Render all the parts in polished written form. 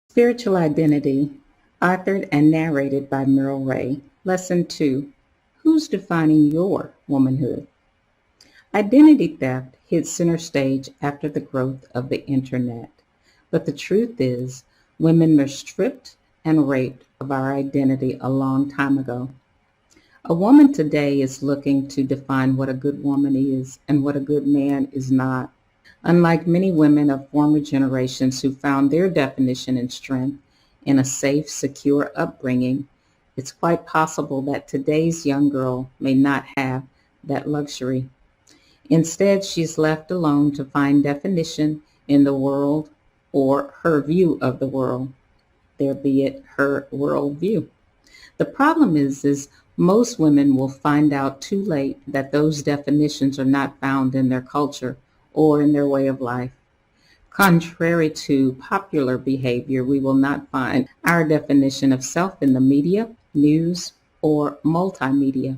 Spiritual Identity, authored and narrated by Merle Ray. Lesson 2. Who's defining your womanhood? Identity theft hit center stage after the growth of the internet. But the truth is, women were stripped and raped of our identity a long time ago. A woman today is looking to define what a good woman is and what a good man is not. Unlike many women of former generations who found their definition and strength in a safe, secure upbringing, it's quite possible that today's young girl may not have that luxury. Instead, she's left alone to find definition in the world or her view of the world, there be it her worldview. The problem is most women will find out too late that those definitions are not found in their culture or in their way of life. Contrary to popular behavior, we will not find our definition of self in the media, news, or multimedia.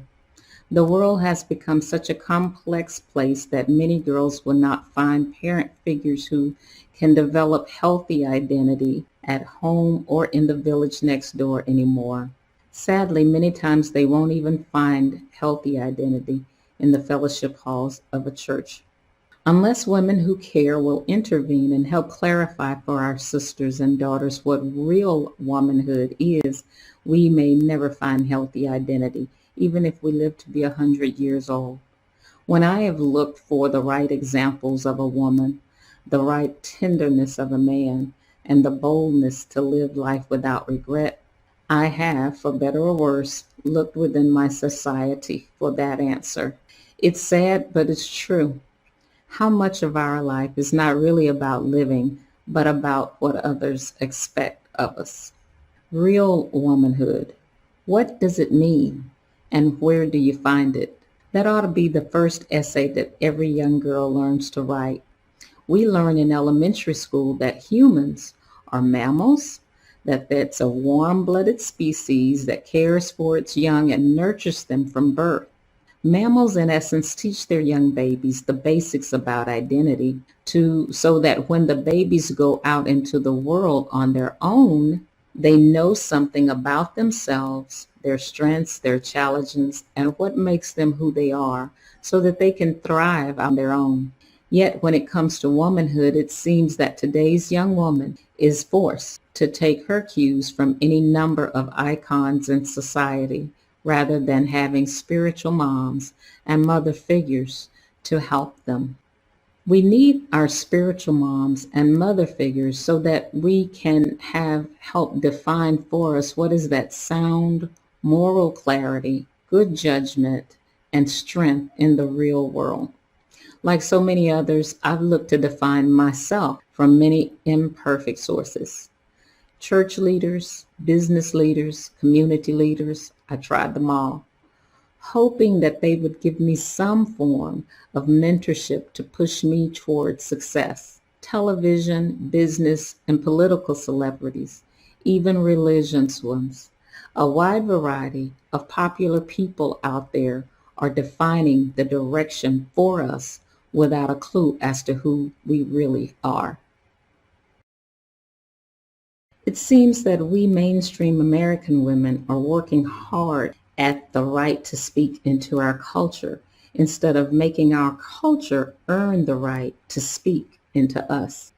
The world has become such a complex place that many girls will not find parent figures who can develop healthy identity at home or in the village next door anymore. Sadly, many times they won't even find healthy identity in the fellowship halls of a church. Unless women who care will intervene and help clarify for our sisters and daughters what real womanhood is, we may never find healthy identity, even if we live to be 100 years old. When I have looked for the right examples of a woman, the right tenderness of a man, and the boldness to live life without regret, I have, for better or worse, looked within my society for that answer. It's sad, but it's true. How much of our life is not really about living, but about what others expect of us? Real womanhood. What does it mean? And where do you find it? That ought to be the first essay that every young girl learns to write. We learn in elementary school that humans are mammals, that's a warm-blooded species that cares for its young and nurtures them from birth. Mammals, in essence, teach their young babies the basics about identity so that when the babies go out into the world on their own, they know something about themselves, their strengths, their challenges, and what makes them who they are so that they can thrive on their own. Yet when it comes to womanhood, it seems that today's young woman is forced to take her cues from any number of icons in society, rather than having spiritual moms and mother figures to help them. We need our spiritual moms and mother figures so that we can have help define for us what is that sound, moral clarity, good judgment, and strength in the real world. Like so many others, I've looked to define myself from many imperfect sources. Church leaders, business leaders, community leaders, I tried them all, hoping that they would give me some form of mentorship to push me towards success. Television, business, and political celebrities, even religious ones. A wide variety of popular people out there are defining the direction for us without a clue as to who we really are. It seems that we mainstream American women are working hard at the right to speak into our culture instead of making our culture earn the right to speak into us.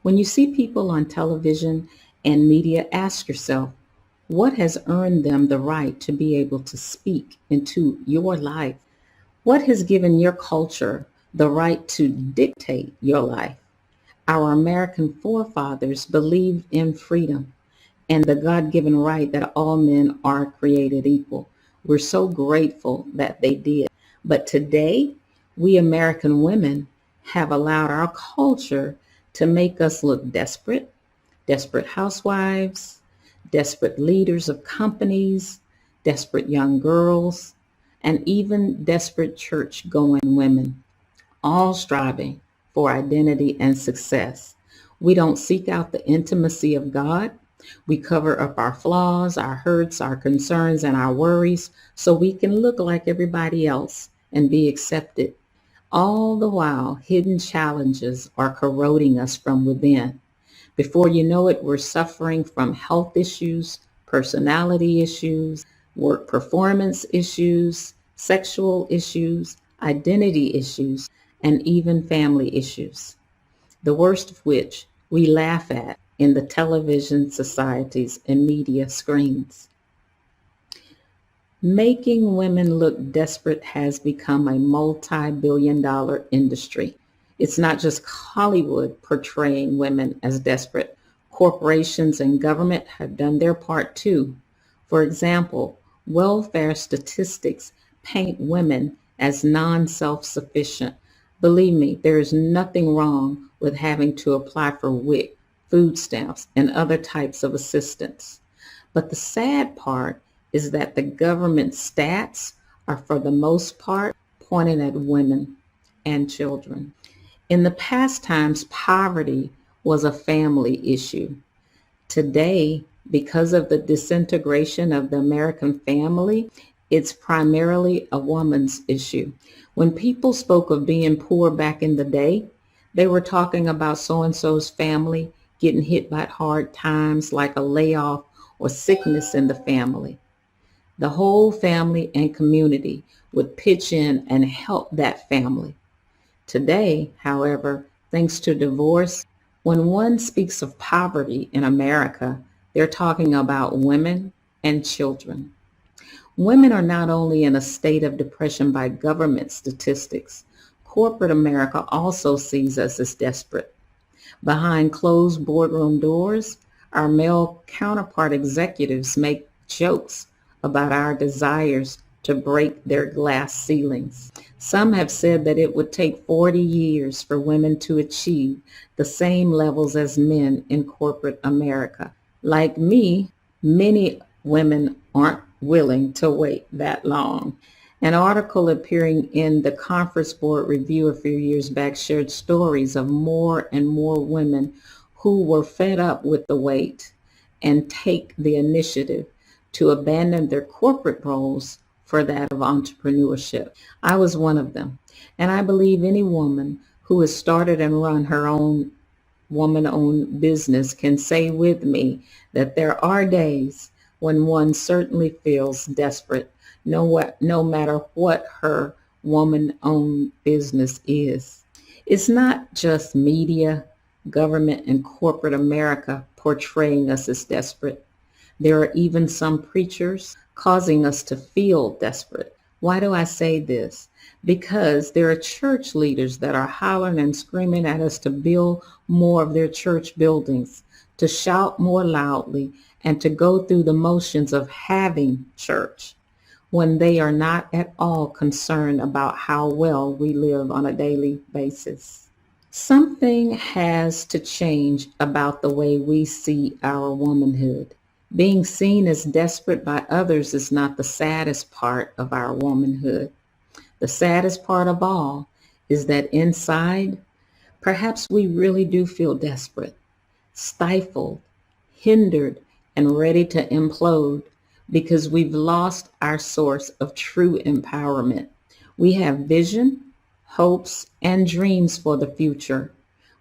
When you see people on television and media, ask yourself, what has earned them the right to be able to speak into your life? What has given your culture the right to dictate your life? Our American forefathers believed in freedom and the God-given right that all men are created equal. We're so grateful that they did. But today, we American women have allowed our culture to make us look desperate, desperate housewives, desperate leaders of companies, desperate young girls, and even desperate church-going women, all striving for identity and success. We don't seek out the intimacy of God. We cover up our flaws, our hurts, our concerns, and our worries so we can look like everybody else and be accepted. All the while, hidden challenges are corroding us from within. Before you know it, we're suffering from health issues, personality issues, work performance issues, sexual issues, identity issues, and even family issues, the worst of which we laugh at in the television societies and media screens. Making women look desperate has become a multi-billion-dollar industry. It's not just Hollywood portraying women as desperate. Corporations and government have done their part too. For example, welfare statistics paint women as non-self-sufficient. Believe me, there is nothing wrong with having to apply for WIC, food stamps, and other types of assistance. But the sad part is that the government stats are for the most part pointing at women and children. In the past times, poverty was a family issue. Today, because of the disintegration of the American family, it's primarily a woman's issue. When people spoke of being poor back in the day, they were talking about so-and-so's family getting hit by hard times like a layoff or sickness in the family. The whole family and community would pitch in and help that family. Today, however, thanks to divorce, when one speaks of poverty in America, they're talking about women and children. Women are not only in a state of depression by government statistics, corporate America also sees us as desperate. Behind closed boardroom doors, our male counterpart executives make jokes about our desires to break their glass ceilings. Some have said that it would take 40 years for women to achieve the same levels as men in corporate America. Like me, many women aren't willing to wait that long. An article appearing in the Conference Board Review a few years back shared stories of more and more women who were fed up with the wait and take the initiative to abandon their corporate roles for that of entrepreneurship. I was one of them, and I believe any woman who has started and run her own woman-owned business can say with me that there are days when one certainly feels desperate, no matter what her woman-owned business is. It's not just media, government, and corporate America portraying us as desperate. There are even some preachers causing us to feel desperate. Why do I say this? Because there are church leaders that are hollering and screaming at us to build more of their church buildings, to shout more loudly, and to go through the motions of having church when they are not at all concerned about how well we live on a daily basis. Something has to change about the way we see our womanhood. Being seen as desperate by others is not the saddest part of our womanhood. The saddest part of all is that inside, perhaps we really do feel desperate, stifled, hindered, and ready to implode because we've lost our source of true empowerment. We have vision, hopes, and dreams for the future,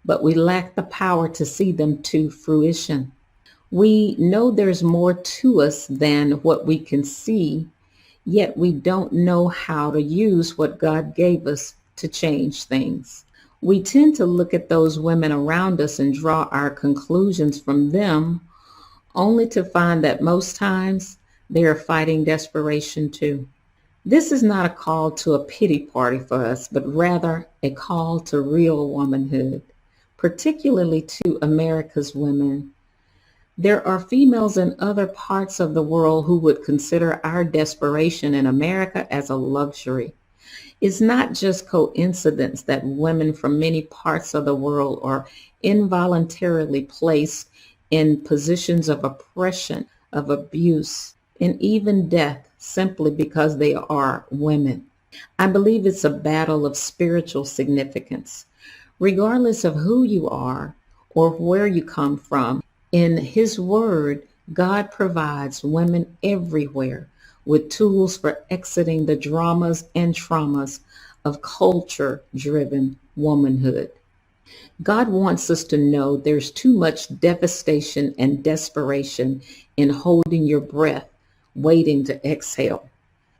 but we lack the power to see them to fruition. We know there's more to us than what we can see, yet we don't know how to use what God gave us to change things. We tend to look at those women around us and draw our conclusions from them, only to find that most times they are fighting desperation too. This is not a call to a pity party for us, but rather a call to real womanhood, particularly to America's women. There are females in other parts of the world who would consider our desperation in America as a luxury. It's not just coincidence that women from many parts of the world are involuntarily placed in positions of oppression, of abuse, and even death simply because they are women. I believe it's a battle of spiritual significance. Regardless of who you are or where you come from, in His Word, God provides women everywhere with tools for exiting the dramas and traumas of culture-driven womanhood. God wants us to know there's too much devastation and desperation in holding your breath, waiting to exhale.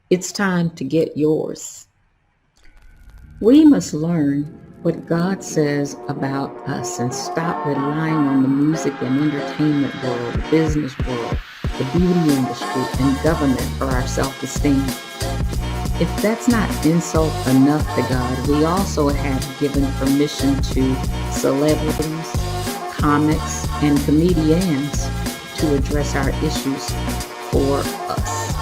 It's time to get yours. We must learn what God says about us and stop relying on the music and entertainment world, the business world, the beauty industry, and government for our self-esteem. If that's not insult enough to God, we also have given permission to celebrities, comics, and comedians to address our issues for us.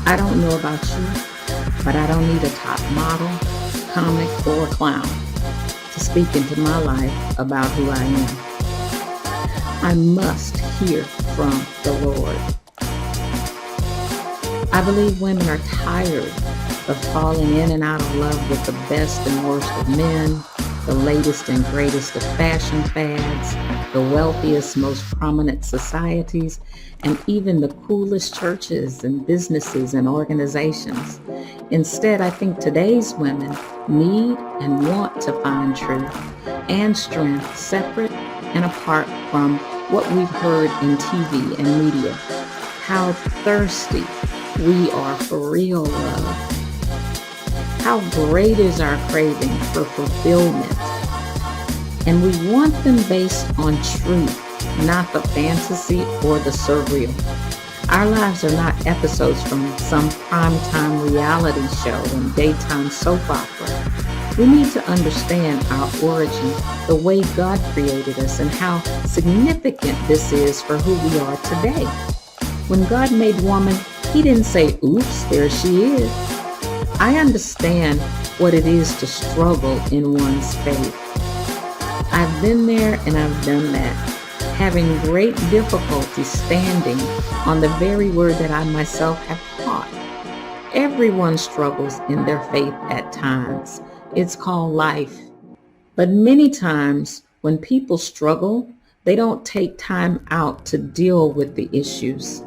I don't know about you, but I don't need a top model, comic, or clown to speak into my life about who I am. I must hear from the Lord. I believe women are tired of falling in and out of love with the best and worst of men, the latest and greatest of fashion fads, the wealthiest, most prominent societies, and even the coolest churches and businesses and organizations. Instead, I think today's women need and want to find truth and strength separate and apart from what we've heard in TV and media. How thirsty we are for real love. How great is our craving for fulfillment. And we want them based on truth, not the fantasy or the surreal. Our lives are not episodes from some primetime reality show and daytime soap opera. We need to understand our origin, the way God created us, and how significant this is for who we are today. When God made woman, He didn't say, oops, there she is. I understand what it is to struggle in one's faith. I've been there and I've done that, having great difficulty standing on the very word that I myself have taught. Everyone struggles in their faith at times. It's called life. But many times when people struggle, they don't take time out to deal with the issues.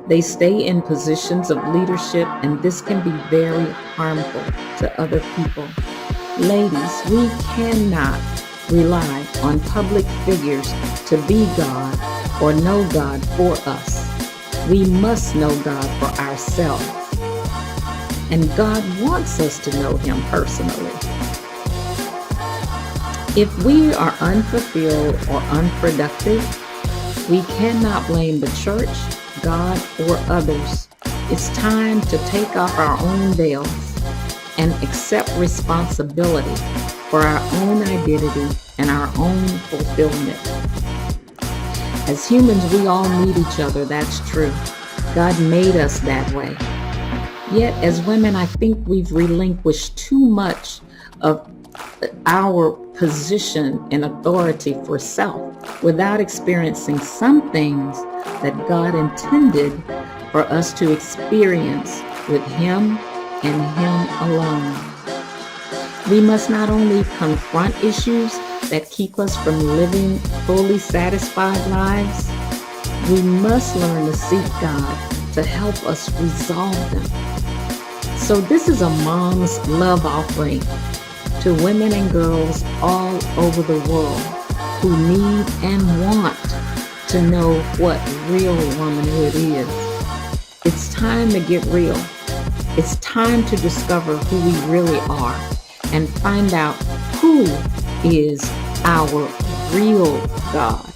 They stay in positions of leadership, and this can be very harmful to other people. Ladies, we cannot rely on public figures to be God or know God for us. We must know God for ourselves. And God wants us to know Him personally. If we are unfulfilled or unproductive, we cannot blame the church, God, or others. It's time to take off our own veils and accept responsibility for our own identity and our own fulfillment. As humans, we all need each other, that's true. God made us that way. Yet, as women, I think we've relinquished too much of our position and authority for self without experiencing some things that God intended for us to experience with Him and Him alone. We must not only confront issues that keep us from living fully satisfied lives, we must learn to seek God to help us resolve them. So this is a mom's love offering to women and girls all over the world who need and want to know what real womanhood is. It's time to get real. It's time to discover who we really are and find out who is our real God.